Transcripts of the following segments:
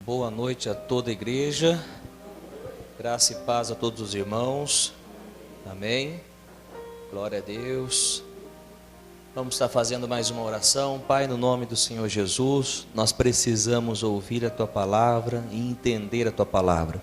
Boa noite a toda a igreja, graça e paz a todos os irmãos, amém, glória a Deus. Vamos estar fazendo mais uma oração. Pai, no nome do Senhor Jesus, nós precisamos ouvir a Tua Palavra e entender a Tua Palavra.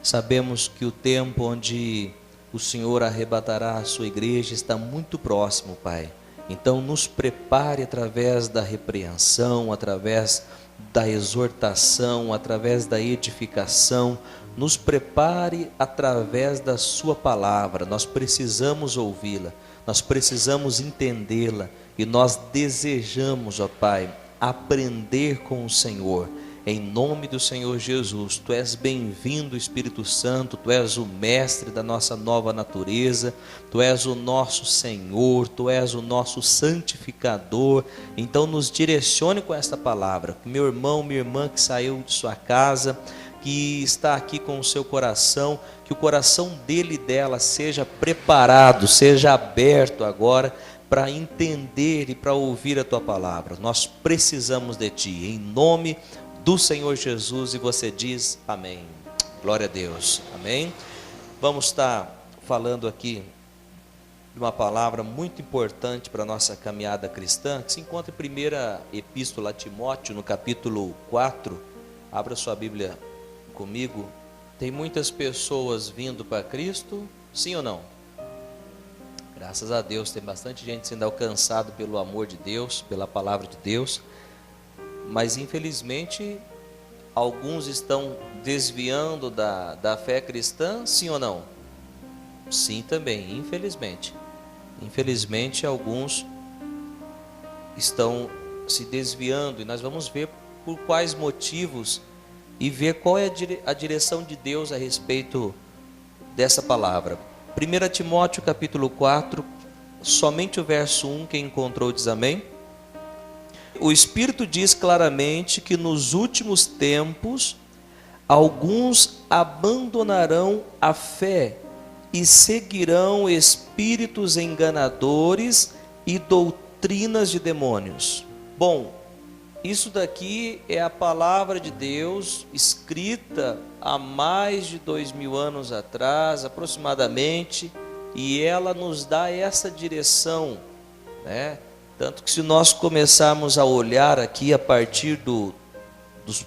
Sabemos que o tempo onde o Senhor arrebatará a Sua igreja está muito próximo, Pai. Então nos prepare através da repreensão, através da exortação, através da edificação, nos prepare através da Sua Palavra. Nós precisamos ouvi-la, nós precisamos entendê-la e nós desejamos, ó Pai, aprender com o Senhor. Em nome do Senhor Jesus, Tu és bem-vindo, Espírito Santo, Tu és o mestre da nossa nova natureza, Tu és o nosso Senhor, Tu és o nosso santificador. Então nos direcione com esta palavra. Meu irmão, minha irmã que saiu de sua casa, que está aqui com o seu coração, que o coração dele e dela seja preparado, seja aberto agora para entender e para ouvir a Tua palavra. Nós precisamos de Ti, em nome do Senhor Jesus, e você diz amém. Glória a Deus, amém. Vamos estar falando aqui de uma palavra muito importante para a nossa caminhada cristã, que se encontra em 1ª Epístola a Timóteo, no capítulo 4. Abra sua Bíblia comigo. Tem muitas pessoas vindo para Cristo, sim ou não? Graças a Deus, tem bastante gente sendo alcançado pelo amor de Deus, pela palavra de Deus. Mas infelizmente alguns estão desviando da fé cristã, sim ou não? Sim também, infelizmente. Infelizmente alguns estão se desviando, e nós vamos ver por quais motivos e ver qual é a direção de Deus a respeito dessa palavra. 1 Timóteo capítulo 4, somente o verso 1, quem encontrou diz amém. O Espírito diz claramente que nos últimos tempos alguns abandonarão a fé e seguirão espíritos enganadores e doutrinas de demônios. Bom, isso daqui é a palavra de Deus escrita há mais de 2000 anos atrás, aproximadamente, e ela nos dá essa direção, né? Tanto que se nós começarmos a olhar aqui a partir dos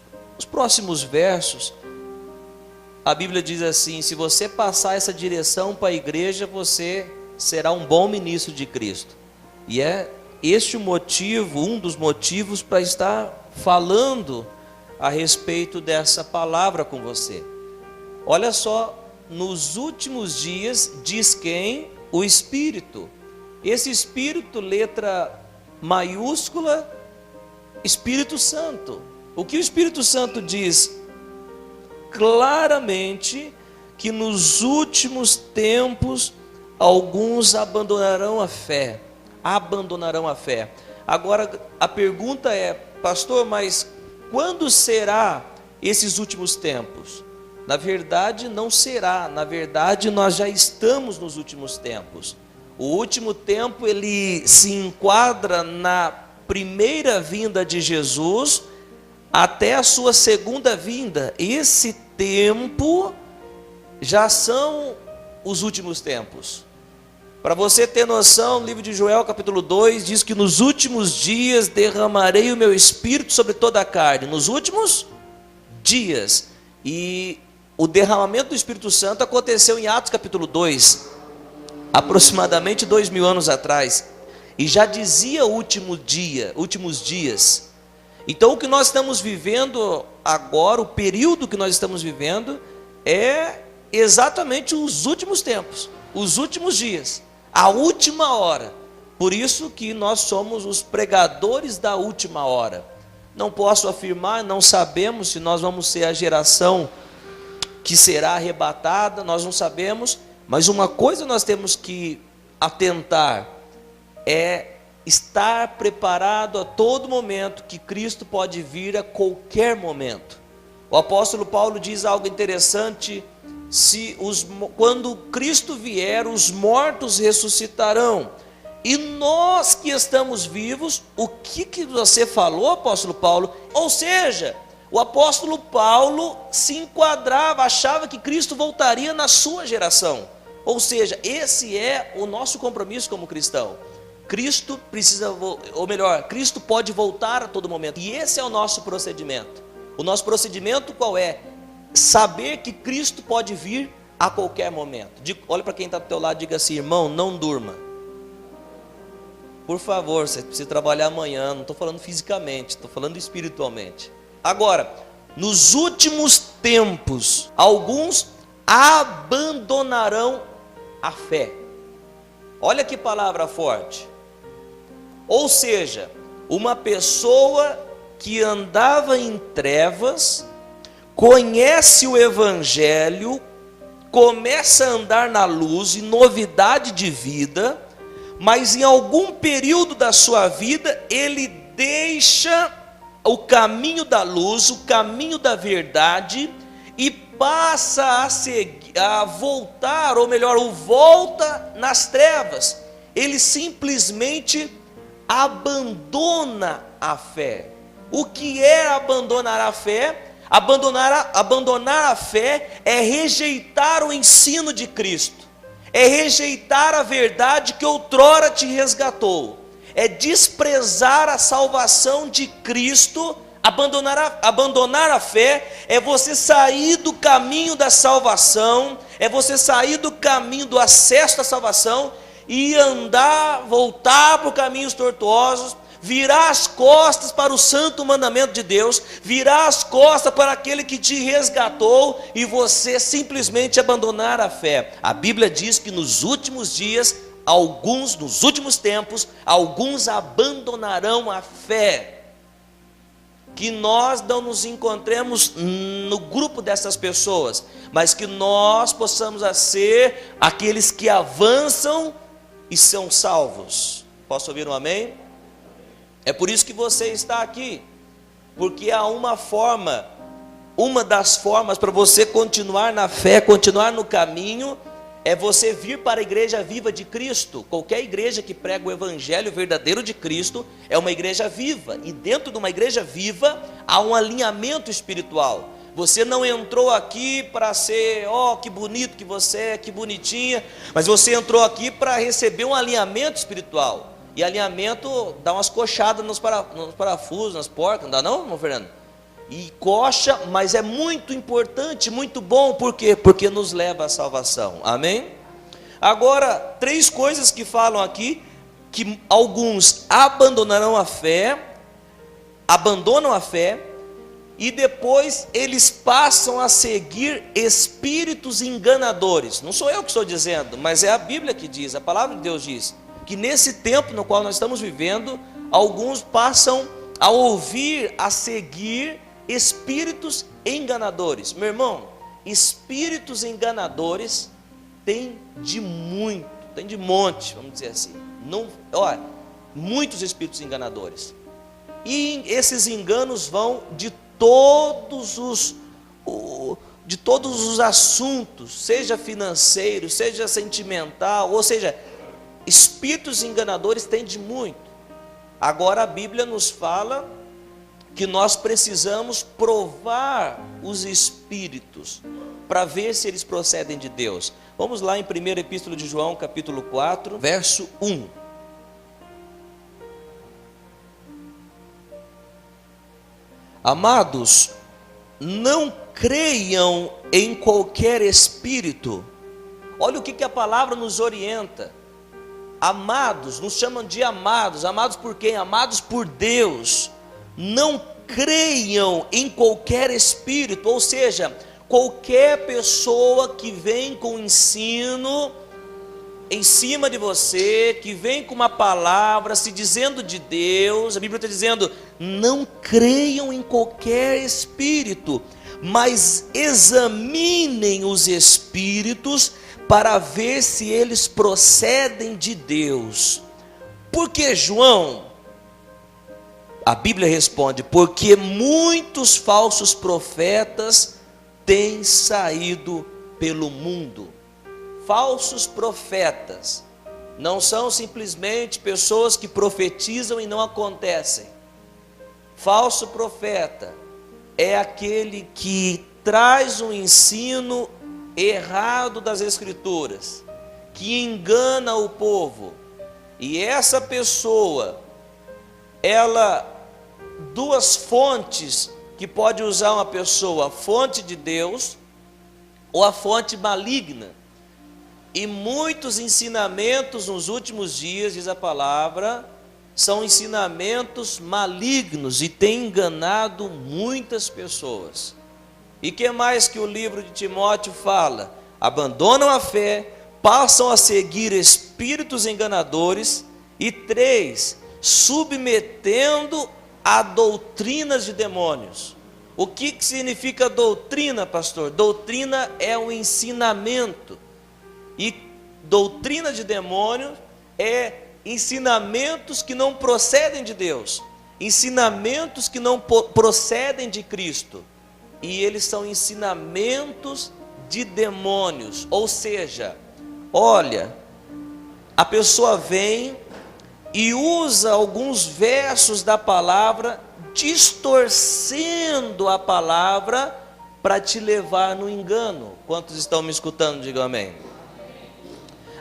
próximos versos, a Bíblia diz assim: se você passar essa direção para a igreja, você será um bom ministro de Cristo. E é este o motivo, um dos motivos para estar falando a respeito dessa palavra com você. Olha só, nos últimos dias, diz quem? O Espírito. Esse Espírito, letra maiúscula, Espírito Santo. O que o Espírito Santo diz? Claramente que nos últimos tempos alguns abandonarão a fé. Abandonarão a fé. Agora a pergunta é: pastor, mas quando será esses últimos tempos? Na verdade não será, na verdade nós já estamos nos últimos tempos. O último tempo ele se enquadra na primeira vinda de Jesus até a sua segunda vinda. Esse tempo já são os últimos tempos. Para você ter noção, no livro de Joel, capítulo 2, diz que nos últimos dias derramarei o meu espírito sobre toda a carne. Nos últimos dias. E o derramamento do Espírito Santo aconteceu em Atos capítulo 2. Aproximadamente 2000 anos atrás, e já dizia últimos dias. Então o que nós estamos vivendo agora, o período que nós estamos vivendo, é exatamente os últimos tempos, os últimos dias, a última hora. Por isso que nós somos os pregadores da última hora. Não posso afirmar, não sabemos se nós vamos ser a geração que será arrebatada, nós não sabemos. Mas uma coisa nós temos que atentar é estar preparado a todo momento, que Cristo pode vir a qualquer momento. O apóstolo Paulo diz algo interessante: quando Cristo vier, os mortos ressuscitarão. E nós que estamos vivos, o que você falou, apóstolo Paulo? Ou seja, O apóstolo Paulo se enquadrava, achava que Cristo voltaria na sua geração. Ou seja, esse é o nosso compromisso como cristão. Cristo precisa, ou melhor, Cristo pode voltar a todo momento. E esse é o nosso procedimento. O nosso procedimento qual é? Saber que Cristo pode vir a qualquer momento. Olha para quem está do teu lado e diga assim: irmão, não durma. Por favor, você precisa trabalhar amanhã. Não estou falando fisicamente, estou falando espiritualmente. Agora, nos últimos tempos, alguns abandonarão a fé. Olha que palavra forte. Ou seja, uma pessoa que andava em trevas, conhece o Evangelho, começa a andar na luz, em novidade de vida, mas em algum período da sua vida, ele deixa o caminho da luz, o caminho da verdade, e passa a voltar, ou melhor, volta nas trevas. Ele simplesmente abandona a fé. O que é abandonar a fé? Abandonar a fé é rejeitar o ensino de Cristo, é rejeitar a verdade que outrora te resgatou, é desprezar a salvação de Cristo. Abandonar a fé é você sair do caminho da salvação, é você sair do caminho do acesso à salvação e voltar para os caminhos tortuosos, virar as costas para o santo mandamento de Deus, virar as costas para aquele que te resgatou e você simplesmente abandonar a fé. A Bíblia diz que nos últimos dias, nos últimos tempos, alguns abandonarão a fé. Que nós não nos encontremos no grupo dessas pessoas, mas que nós possamos ser aqueles que avançam e são salvos. Posso ouvir um amém? É por isso que você está aqui, porque há uma das formas para você continuar na fé, continuar no caminho, é você vir para a igreja viva de Cristo. Qualquer igreja que prega o evangelho verdadeiro de Cristo é uma igreja viva, e dentro de uma igreja viva há um alinhamento espiritual. Você não entrou aqui para ser, que bonito que você é, que bonitinha, mas você entrou aqui para receber um alinhamento espiritual. E alinhamento dá umas coxadas nos parafusos, nas porcas, não dá não, meu Fernando? E coxa, mas é muito importante, muito bom. Por quê? Porque nos leva à salvação, amém? Agora, 3 coisas que falam aqui, que alguns abandonam a fé, e depois eles passam a seguir espíritos enganadores. Não sou eu que estou dizendo, mas é a Bíblia que diz, a palavra de Deus diz, que nesse tempo no qual nós estamos vivendo, alguns passam a ouvir, a seguir espíritos enganadores. Meu irmão, espíritos enganadores tem de monte, vamos dizer assim. Muitos espíritos enganadores. E esses enganos vão de todos os assuntos, seja financeiro, seja sentimental, ou seja, espíritos enganadores tem de muito. Agora a Bíblia nos fala que nós precisamos provar os espíritos para ver se eles procedem de Deus. Vamos lá em 1ª Epístola de João, capítulo 4, verso 1. Amados, não creiam em qualquer espírito. Olha o que a palavra nos orienta. Amados, nos chamam de amados. Amados por quem? Amados por Deus. Não creiam em qualquer espírito, ou seja, qualquer pessoa que vem com ensino em cima de você, que vem com uma palavra se dizendo de Deus. A Bíblia está dizendo: não creiam em qualquer espírito, mas examinem os espíritos para ver se eles procedem de Deus. Por que, João? A Bíblia responde: porque muitos falsos profetas têm saído pelo mundo. Falsos profetas não são simplesmente pessoas que profetizam e não acontecem. Falso profeta é aquele que traz um ensino errado das Escrituras, que engana o povo. E essa pessoa, duas fontes que pode usar uma pessoa: a fonte de Deus ou a fonte maligna. E muitos ensinamentos nos últimos dias, diz a palavra, são ensinamentos malignos e têm enganado muitas pessoas. E que mais que o livro de Timóteo fala? Abandonam a fé, passam a seguir espíritos enganadores. E 3, submetendo a doutrinas de demônios. O que significa doutrina, pastor? Doutrina é um ensinamento. E doutrina de demônio é ensinamentos que não procedem de Deus, ensinamentos que não procedem de Cristo. E eles são ensinamentos de demônios. Ou seja, olha, a pessoa vem e usa alguns versos da palavra, distorcendo a palavra para te levar no engano. Quantos estão me escutando? Digam amém.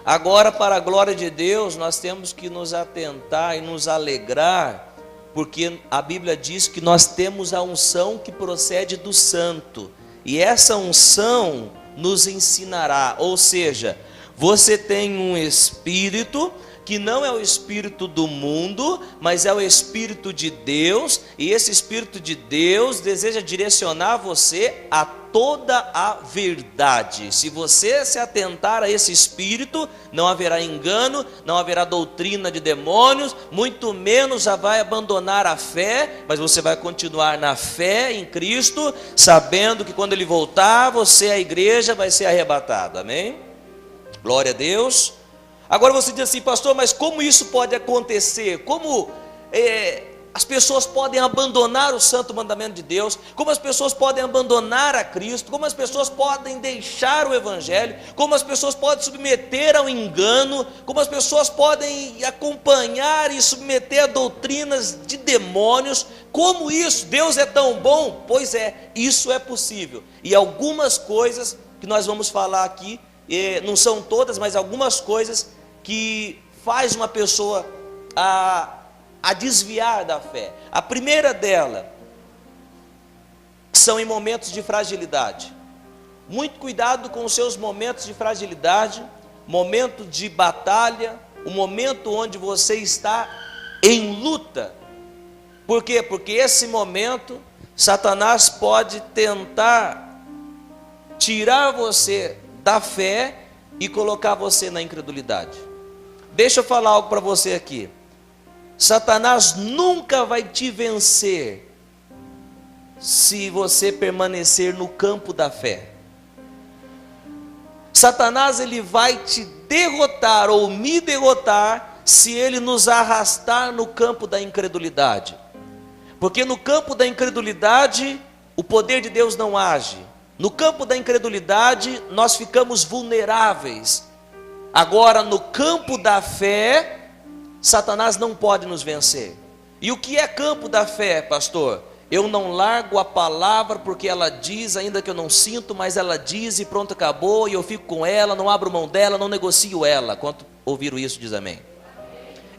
Agora, para a glória de Deus, nós temos que nos atentar e nos alegrar, porque a Bíblia diz que nós temos a unção que procede do Santo, e essa unção nos ensinará. Ou seja, você tem um Espírito que não é o Espírito do mundo, mas é o Espírito de Deus, e esse Espírito de Deus deseja direcionar você a toda a verdade. Se você se atentar a esse Espírito, não haverá engano, não haverá doutrina de demônios, muito menos já vai abandonar a fé, mas você vai continuar na fé em Cristo, sabendo que quando Ele voltar, você, a igreja, vai ser arrebatado. Amém? Glória a Deus. Agora você diz assim: pastor, mas como isso pode acontecer? Como as pessoas podem abandonar o santo mandamento de Deus? Como as pessoas podem abandonar a Cristo? Como as pessoas podem deixar o Evangelho? Como as pessoas podem submeter ao engano? Como as pessoas podem acompanhar e submeter a doutrinas de demônios? Como isso? Deus é tão bom? Pois é, isso é possível. E algumas coisas que nós vamos falar aqui, não são todas, mas algumas coisas que faz uma pessoa a desviar da fé. A primeira dela são em momentos de fragilidade. Muito cuidado com os seus momentos de fragilidade, momento de batalha, o momento onde você está em luta. Por quê? Porque esse momento Satanás pode tentar tirar você da fé e colocar você na incredulidade. Deixa eu falar algo para você aqui. Satanás nunca vai te vencer se você permanecer no campo da fé. Satanás, ele vai te derrotar ou me derrotar se ele nos arrastar no campo da incredulidade. Porque no campo da incredulidade o poder de Deus não age. No campo da incredulidade nós ficamos vulneráveis. Agora, no campo da fé, Satanás não pode nos vencer. E o que é campo da fé, pastor? Eu não largo a palavra porque ela diz, ainda que eu não sinto, mas ela diz e pronto, acabou, e eu fico com ela, não abro mão dela, não negocio ela. Quanto ouviram isso, diz amém.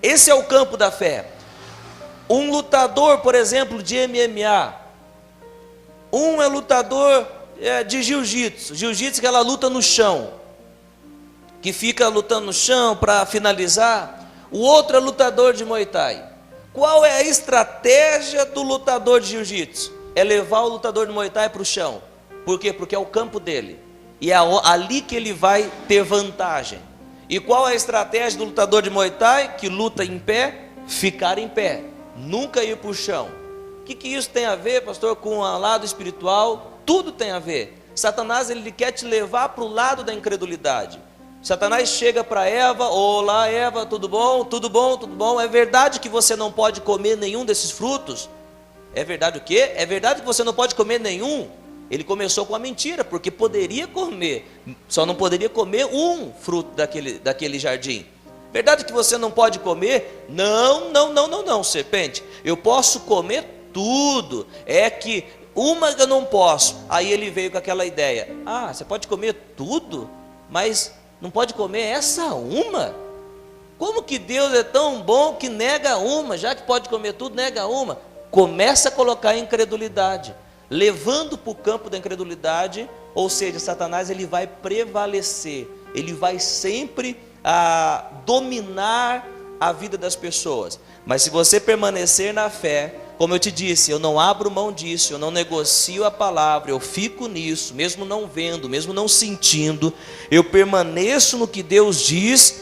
Esse é o campo da fé. Um lutador, por exemplo, de MMA, um é lutador de jiu-jitsu. Jiu-jitsu é aquela luta no chão, que fica lutando no chão para finalizar. O outro é lutador de Muay Thai. Qual é a estratégia do lutador de jiu-jitsu? É levar o lutador de Muay Thai para o chão. Por quê? Porque é o campo dele, e é ali que ele vai ter vantagem. E qual é a estratégia do lutador de Muay Thai, que luta em pé? Ficar em pé, nunca ir para o chão. O que isso tem a ver, pastor, com o lado espiritual? Tudo tem a ver. Satanás, ele quer te levar para o lado da incredulidade. Satanás chega para Eva: olá Eva, tudo bom? Tudo bom, tudo bom. É verdade que você não pode comer nenhum desses frutos? É verdade o quê? É verdade que você não pode comer nenhum? Ele começou com a mentira, porque poderia comer, só não poderia comer um fruto daquele jardim. Verdade que você não pode comer? Não, serpente. Eu posso comer tudo. É que uma que eu não posso. Aí ele veio com aquela ideia: ah, você pode comer tudo, mas não pode comer essa uma? Como que Deus é tão bom que nega uma? Já que pode comer tudo, nega uma. Começa a colocar incredulidade, levando para o campo da incredulidade. Ou seja, Satanás ele vai prevalecer, ele vai sempre dominar a vida das pessoas. Mas se você permanecer na fé, como eu te disse, eu não abro mão disso, eu não negocio a palavra, eu fico nisso, mesmo não vendo, mesmo não sentindo, eu permaneço no que Deus diz,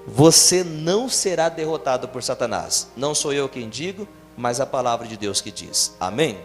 você não será derrotado por Satanás. Não sou eu quem digo, mas a palavra de Deus que diz. Amém?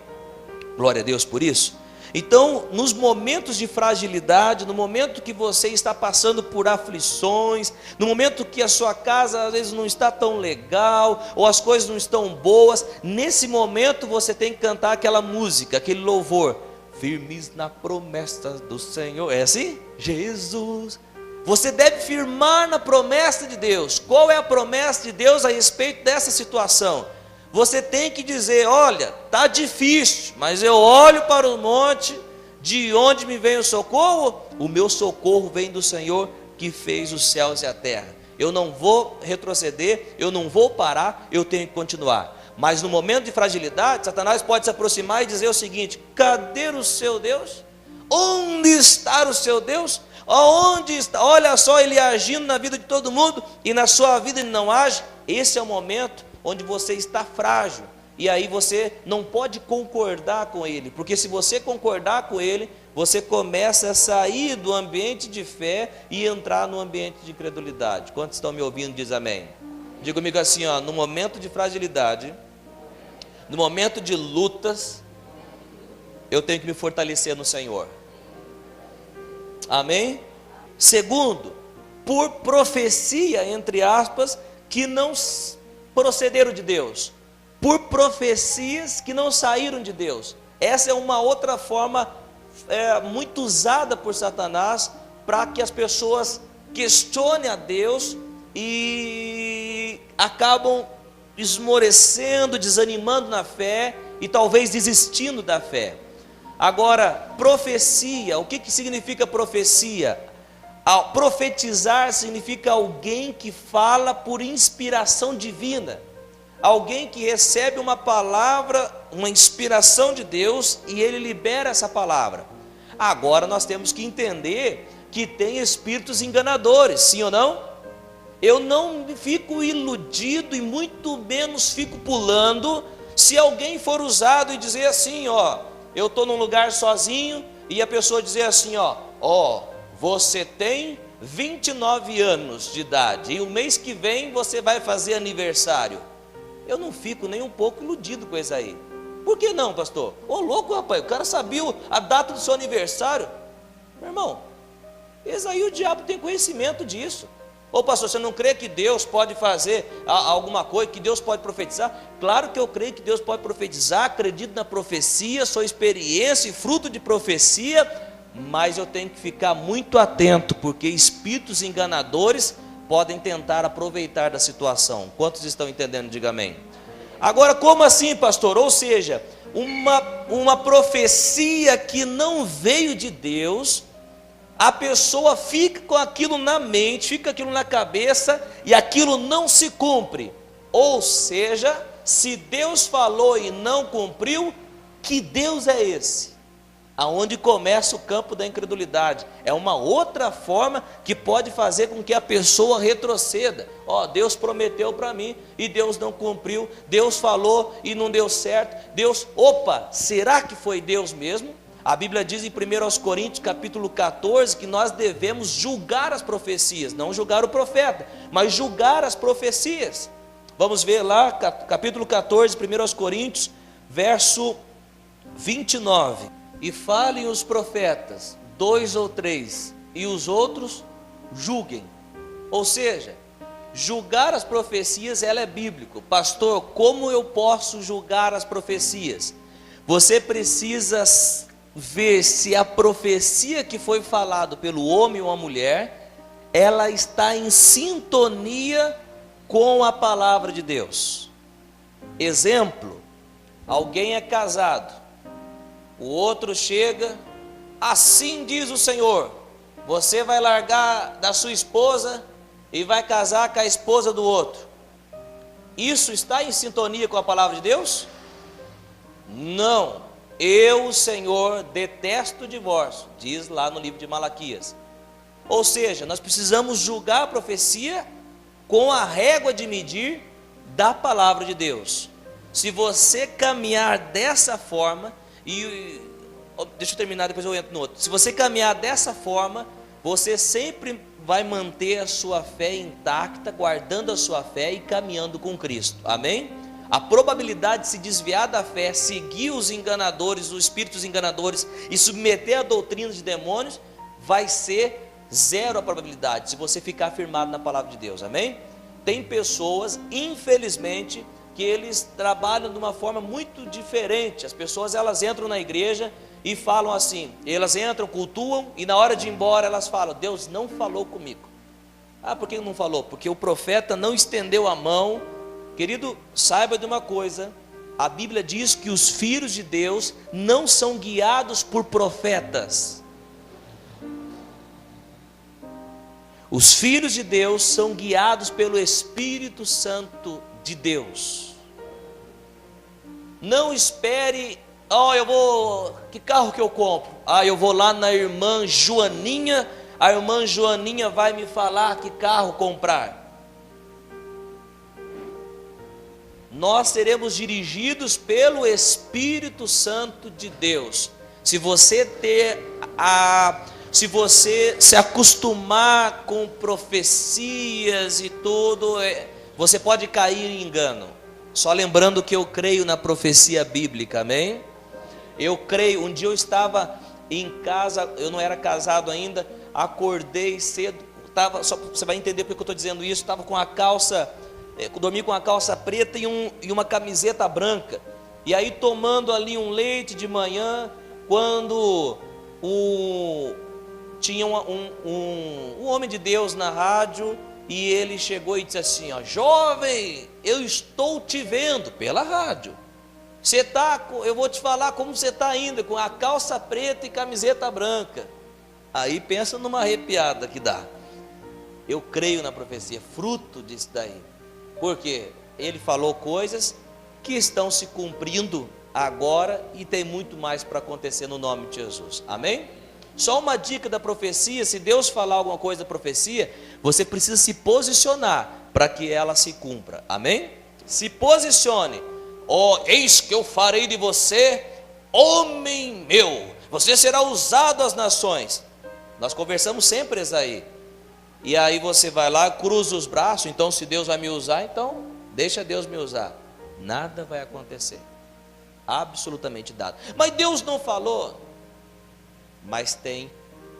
Glória a Deus por isso. Então, nos momentos de fragilidade, no momento que você está passando por aflições, no momento que a sua casa às vezes não está tão legal, ou as coisas não estão boas, nesse momento você tem que cantar aquela música, aquele louvor: firmes na promessa do Senhor. É assim? Jesus. Você deve firmar na promessa de Deus. Qual é a promessa de Deus a respeito dessa situação? Você tem que dizer: olha, está difícil, mas eu olho para o monte, de onde me vem o socorro? O meu socorro vem do Senhor que fez os céus e a terra. Eu não vou retroceder, eu não vou parar, eu tenho que continuar. Mas no momento de fragilidade, Satanás pode se aproximar e dizer o seguinte: cadê o seu Deus? Onde está o seu Deus? Aonde está? Olha só ele agindo na vida de todo mundo, e na sua vida ele não age. Esse é o momento onde você está frágil, e aí você não pode concordar com ele, porque se você concordar com ele, você começa a sair do ambiente de fé e entrar no ambiente de incredulidade. Quantos estão me ouvindo? Diz amém. Diga comigo assim, ó: no momento de fragilidade, no momento de lutas, eu tenho que me fortalecer no Senhor. Amém? Segundo, por profecia, entre aspas, que não procederam de Deus, por profecias que não saíram de Deus. Essa é uma outra forma muito usada por Satanás, para que as pessoas questionem a Deus e acabam esmorecendo, desanimando na fé e talvez desistindo da fé. Agora, profecia, o que significa profecia? Profetizar significa alguém que fala por inspiração divina, alguém que recebe uma palavra, uma inspiração de Deus, e ele libera essa palavra. Agora nós temos que entender que tem espíritos enganadores, sim ou não? Eu não fico iludido e muito menos fico pulando se alguém for usado e dizer assim, ó, eu estou num lugar sozinho e a pessoa dizer assim, ó, você tem 29 anos de idade e o mês que vem você vai fazer aniversário. Eu não fico nem um pouco iludido com isso aí. Por que não, pastor? Ô louco, rapaz, o cara sabia a data do seu aniversário. Meu irmão, esse aí o diabo tem conhecimento disso. Ô pastor, você não crê que Deus pode fazer alguma coisa, que Deus pode profetizar? Claro que eu creio que Deus pode profetizar, acredito na profecia, sou experiência e fruto de profecia, mas eu tenho que ficar muito atento, porque espíritos enganadores podem tentar aproveitar da situação. Quantos estão entendendo? Diga amém. Agora, como assim, pastor? Ou seja, uma profecia que não veio de Deus, a pessoa fica com aquilo na mente, fica aquilo na cabeça, e aquilo não se cumpre. Ou seja, se Deus falou e não cumpriu, que Deus é esse? Aonde começa o campo da incredulidade. É uma outra forma que pode fazer com que a pessoa retroceda. Deus prometeu para mim e Deus não cumpriu. Deus falou e não deu certo. Será que foi Deus mesmo? A Bíblia diz em 1 Coríntios capítulo 14 que nós devemos julgar as profecias, não julgar o profeta, mas julgar as profecias. Vamos ver lá, capítulo 14, 1 Coríntios, verso 29. E falem os profetas, 2 ou 3, e os outros julguem. Ou seja, julgar as profecias, ela é bíblico. Pastor, como eu posso julgar as profecias? Você precisa ver se a profecia que foi falada pelo homem ou a mulher, ela está em sintonia com a palavra de Deus. Exemplo, alguém é casado O outro chega, assim diz o Senhor, você vai largar da sua esposa e vai casar com a esposa do outro. Isso está em sintonia com a palavra de Deus? Não. Eu, Senhor, detesto o divórcio, diz lá no livro de Malaquias. Ou seja, nós precisamos julgar a profecia com a régua de medir da palavra de Deus. Se você caminhar dessa forma, deixa eu terminar, depois eu entro no outro. Se você caminhar dessa forma, você sempre vai manter a sua fé intacta, guardando a sua fé e caminhando com Cristo. Amém? A probabilidade de se desviar da fé, seguir os enganadores, os espíritos enganadores e submeter a doutrina de demônios, vai ser zero a probabilidade, se você ficar firmado na palavra de Deus. Amém? Tem pessoas, infelizmente, que eles trabalham de uma forma muito diferente. As pessoas, elas entram na igreja e falam assim, elas entram, cultuam, e na hora de ir embora elas falam, Deus não falou comigo. Ah, por que não falou? Porque o profeta não estendeu a mão. Querido, saiba de uma coisa, a Bíblia diz que os filhos de Deus não são guiados por profetas. Os filhos de Deus são guiados pelo Espírito Santo de Deus. Não espere, que carro que eu compro? Eu vou lá na irmã Joaninha, a irmã Joaninha vai me falar que carro comprar. Nós seremos dirigidos pelo Espírito Santo de Deus. Se você se acostumar com profecias e tudo, você pode cair em engano. Só lembrando que eu creio na profecia bíblica, amém? Eu creio. Um dia eu estava em casa, eu não era casado ainda, acordei cedo, só você vai entender porque eu estou dizendo isso, estava com a calça, dormi com a calça preta e uma camiseta branca, e aí tomando ali um leite de manhã, quando tinha um homem de Deus na rádio, e ele chegou e disse assim, jovem, eu estou te vendo pela rádio, eu vou te falar como você está indo, com a calça preta e camiseta branca. Aí pensa numa arrepiada que dá. Eu creio na profecia, fruto disso daí, porque ele falou coisas que estão se cumprindo agora, e tem muito mais para acontecer no nome de Jesus, amém? Só uma dica da profecia: se Deus falar alguma coisa da profecia, você precisa se posicionar para que ela se cumpra, amém? Se posicione. Eis que eu farei de você homem meu, você será usado às nações. Nós conversamos sempre isso aí. E aí você vai lá, cruza os braços, então se Deus vai me usar, então deixa Deus me usar. Nada vai acontecer, absolutamente nada. Mas Deus não falou. Mas tem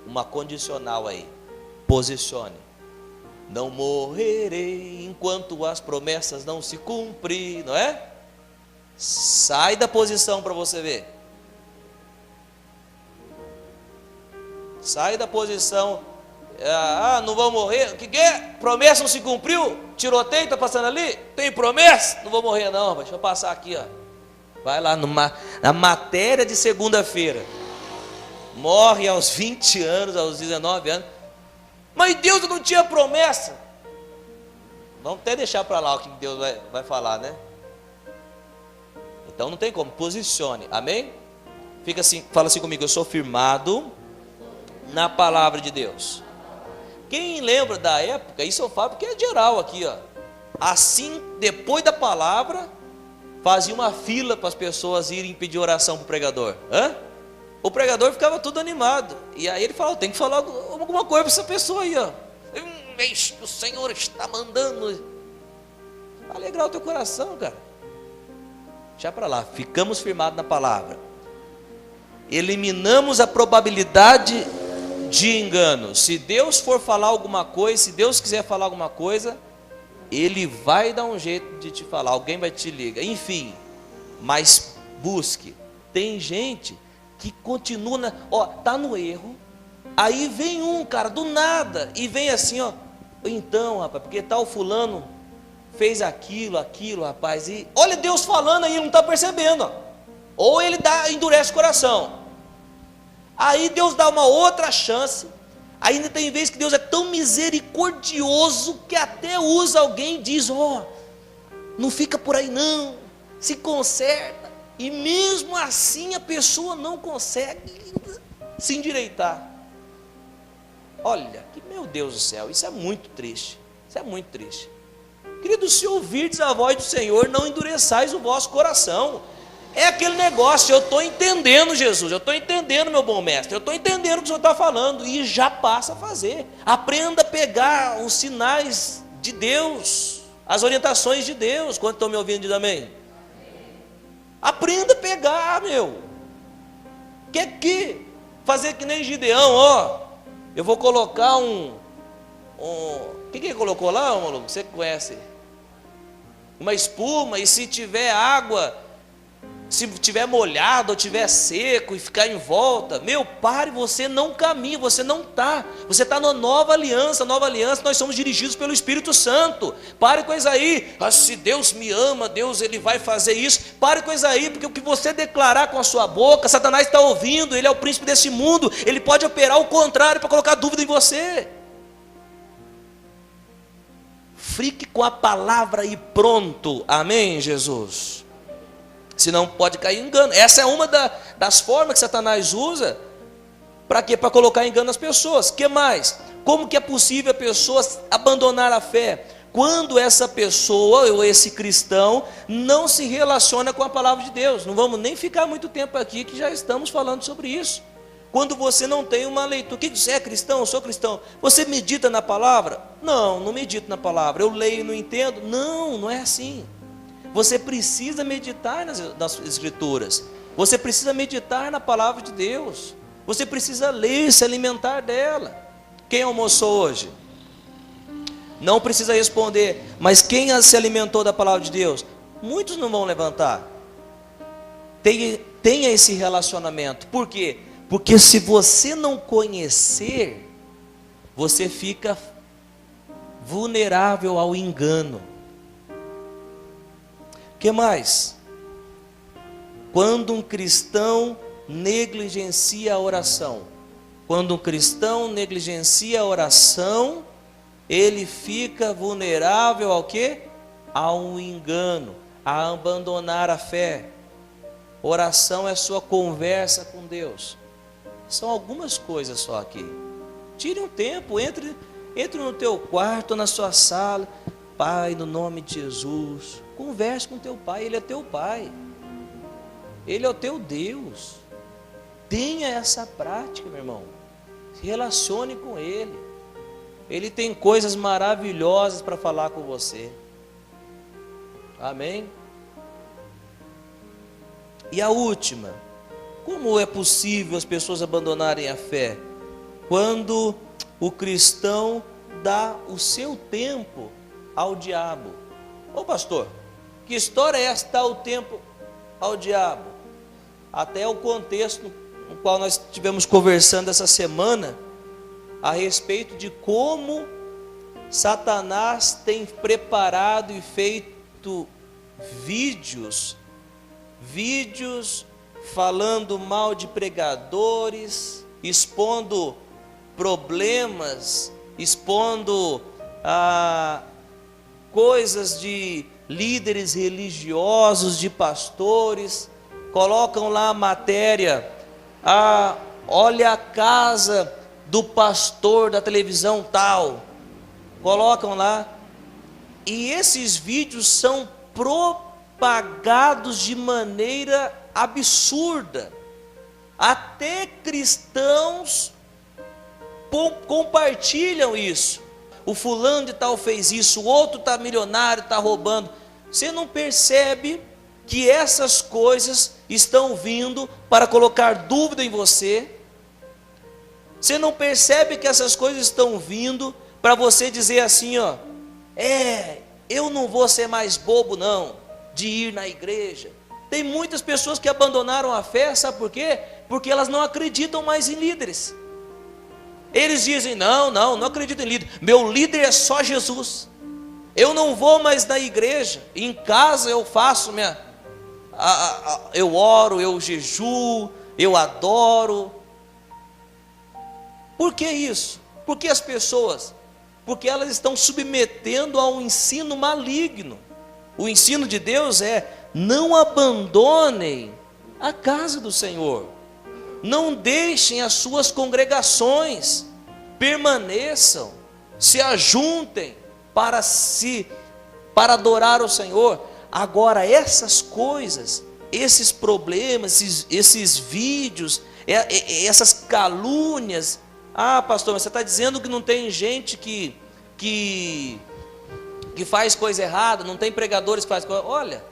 uma condicional aí: posicione. Não morrerei enquanto as promessas não se cumprem, não é? Sai da posição para você ver. Sai da posição. Não vou morrer. O que é? Promessa não se cumpriu? Tiroteio está passando ali? Tem promessa? Não vou morrer não, deixa eu passar aqui, Vai lá na matéria de segunda-feira. Morre aos 20 anos, aos 19 anos. Mas Deus não tinha promessa. Vamos até deixar para lá o que Deus vai falar, né? Então não tem como, posicione, amém? Fica assim, fala assim comigo: eu sou firmado na palavra de Deus. Quem lembra da época, isso eu falo porque é geral aqui, assim, depois da palavra, fazia uma fila para as pessoas irem pedir oração para o pregador. O pregador ficava todo animado, e aí ele falava: tem que falar alguma coisa para essa pessoa aí, Eis que o Senhor está mandando. Alegrar o teu coração, cara. Deixa para lá, ficamos firmados na palavra. Eliminamos a probabilidade de engano. Se Deus for falar alguma coisa, se Deus quiser falar alguma coisa, Ele vai dar um jeito de te falar, alguém vai te ligar, enfim. Mas busque. Tem gente que continua, tá no erro, aí vem um cara do nada, e vem assim, então, rapaz, porque tal fulano fez aquilo, rapaz, e olha Deus falando aí, ele não está percebendo, Ou ele endurece o coração. Aí Deus dá uma outra chance. Ainda tem vezes que Deus é tão misericordioso que até usa alguém e diz: não fica por aí não, se conserta. E mesmo assim a pessoa não consegue se endireitar. Olha, meu Deus do céu, isso é muito triste. Isso é muito triste. Querido, se ouvirdes a voz do Senhor, não endureçais o vosso coração. É aquele negócio: eu estou entendendo, Jesus, eu estou entendendo, meu bom mestre, eu estou entendendo o que o Senhor está falando, e já passa a fazer. Aprenda a pegar os sinais de Deus, as orientações de Deus. Quanto estão me ouvindo, diz amém? Aprenda a pegar, meu. Quer que fazer que nem Gideão, eu vou colocar o que ele colocou lá, maluco? Você conhece? Uma espuma, e se tiver água, se tiver molhado ou tiver seco e ficar em volta, pare, você não caminha, você está na nova aliança. Nova aliança, nós somos dirigidos pelo Espírito Santo. Pare com isso aí. Se Deus me ama, Deus ele vai fazer isso. Pare com isso aí, porque o que você declarar com a sua boca, Satanás está ouvindo, ele é o príncipe desse mundo, ele pode operar o contrário para colocar dúvida em você. Fique com a palavra e pronto, amém, Jesus? Senão pode cair em engano. Essa é uma das formas que Satanás usa. Para quê? Para colocar em engano as pessoas. Que mais? Como que é possível a pessoa abandonar a fé? Quando essa pessoa, ou esse cristão, não se relaciona com a palavra de Deus. Não vamos nem ficar muito tempo aqui, que já estamos falando sobre isso. Quando você não tem uma leitura. O que você é cristão? Eu sou cristão. Você medita na palavra? Não medito na palavra. Eu leio e não entendo? Não é assim. Você precisa meditar nas Escrituras. Você precisa meditar na palavra de Deus. Você precisa ler, se alimentar dela. Quem almoçou hoje? Não precisa responder. Mas quem se alimentou da palavra de Deus? Muitos não vão levantar. Tenha esse relacionamento. Por quê? Porque se você não conhecer, você fica vulnerável ao engano. O que mais? Quando um cristão negligencia a oração. Quando um cristão negligencia a oração, ele fica vulnerável ao quê? Ao engano, a abandonar a fé. Oração é sua conversa com Deus. São algumas coisas só aqui. Tire um tempo, entre no teu quarto, na sua sala. Pai, no nome de Jesus, converse com teu pai. Ele é teu pai, ele é o teu Deus. Tenha essa prática, meu irmão. Se relacione com ele. Ele tem coisas maravilhosas para falar com você. Amém? E a última: como é possível as pessoas abandonarem a fé? Quando o cristão dá o seu tempo ao diabo. Ô pastor, que história é essa, dar o tempo ao diabo? Até o contexto no qual nós estivemos conversando essa semana, a respeito de como Satanás tem preparado e feito vídeos falando mal de pregadores, expondo problemas, expondo coisas de líderes religiosos, de pastores. Colocam lá a matéria: olha a casa do pastor da televisão tal. Colocam lá. E esses vídeos são propagados de maneira absurda. Até cristãos compartilham isso. O fulano de tal fez isso, o outro está milionário, está roubando. Você não percebe que essas coisas estão vindo para colocar dúvida em você? Você não percebe que essas coisas estão vindo para você dizer assim, eu não vou ser mais bobo não, de ir na igreja. Tem muitas pessoas que abandonaram a fé, sabe por quê? Porque elas não acreditam mais em líderes. Eles dizem, não acredito em líder. Meu líder é só Jesus. Eu não vou mais na igreja. Em casa eu faço eu oro, eu jejuo, eu adoro. Por que isso? Por que as pessoas? Porque elas estão submetendo a um ensino maligno. O ensino de Deus é: não abandonem a casa do Senhor, não deixem as suas congregações, permaneçam, se ajuntem para adorar o Senhor. Agora, essas coisas, esses problemas, esses vídeos, essas calúnias. Ah, pastor, mas você está dizendo que não tem gente que faz coisa errada, não tem pregadores que fazem coisa. Olha,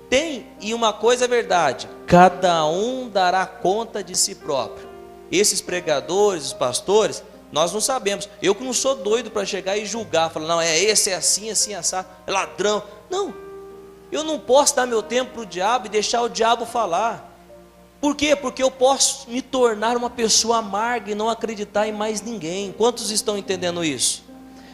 tem, e uma coisa é verdade: cada um dará conta de si próprio. Esses pregadores, os pastores, nós não sabemos. Eu que não sou doido para chegar e julgar, falar, não, esse é assim, assim, assado, é ladrão. Não, eu não posso dar meu tempo para o diabo e deixar o diabo falar. Por quê? Porque eu posso me tornar uma pessoa amarga e não acreditar em mais ninguém. Quantos estão entendendo isso?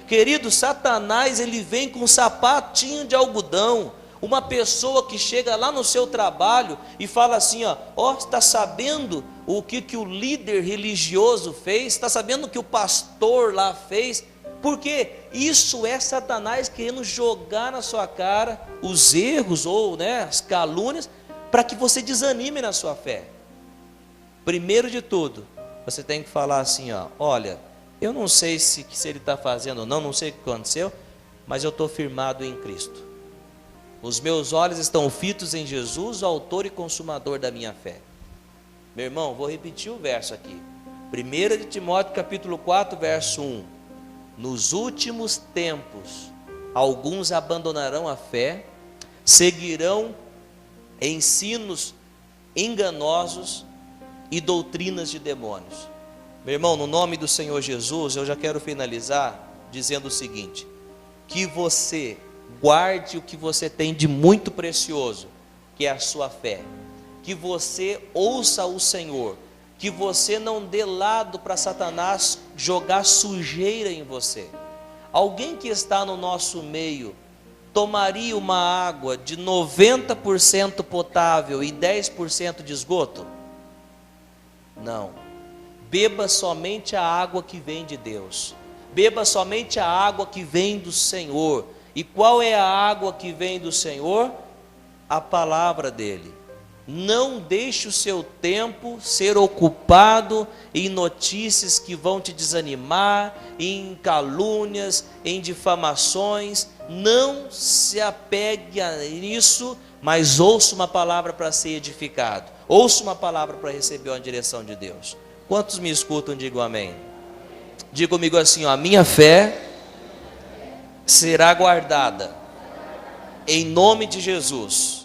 Querido, Satanás, ele vem com um sapatinho de algodão. Uma pessoa que chega lá no seu trabalho e fala assim, ó, está sabendo o que o líder religioso fez? Está sabendo o que o pastor lá fez? Porque isso é Satanás querendo jogar na sua cara os erros ou as calúnias, para que você desanime na sua fé. Primeiro de tudo, você tem que falar assim, olha, eu não sei se ele está fazendo ou não sei o que aconteceu, mas eu estou firmado em Cristo. Os meus olhos estão fitos em Jesus, o autor e consumador da minha fé. Meu irmão, vou repetir o verso aqui. 1 de Timóteo capítulo 4, verso 1. Nos últimos tempos, alguns abandonarão a fé, seguirão ensinos enganosos e doutrinas de demônios. Meu irmão, no nome do Senhor Jesus, eu já quero finalizar dizendo o seguinte: que você guarde o que você tem de muito precioso, que é a sua fé. Que você ouça o Senhor, que você não dê lado para Satanás jogar sujeira em você. Alguém que está no nosso meio tomaria uma água de 90% potável e 10% de esgoto? Não. Beba somente a água que vem de Deus. Beba somente a água que vem do Senhor. E qual é a água que vem do Senhor? A palavra dele. Não deixe o seu tempo ser ocupado em notícias que vão te desanimar, em calúnias, em difamações. Não se apegue a isso, mas ouça uma palavra para ser edificado. Ouça uma palavra para receber uma direção de Deus. Quantos me escutam, digam amém. Diga comigo assim, a minha fé será guardada em nome de Jesus.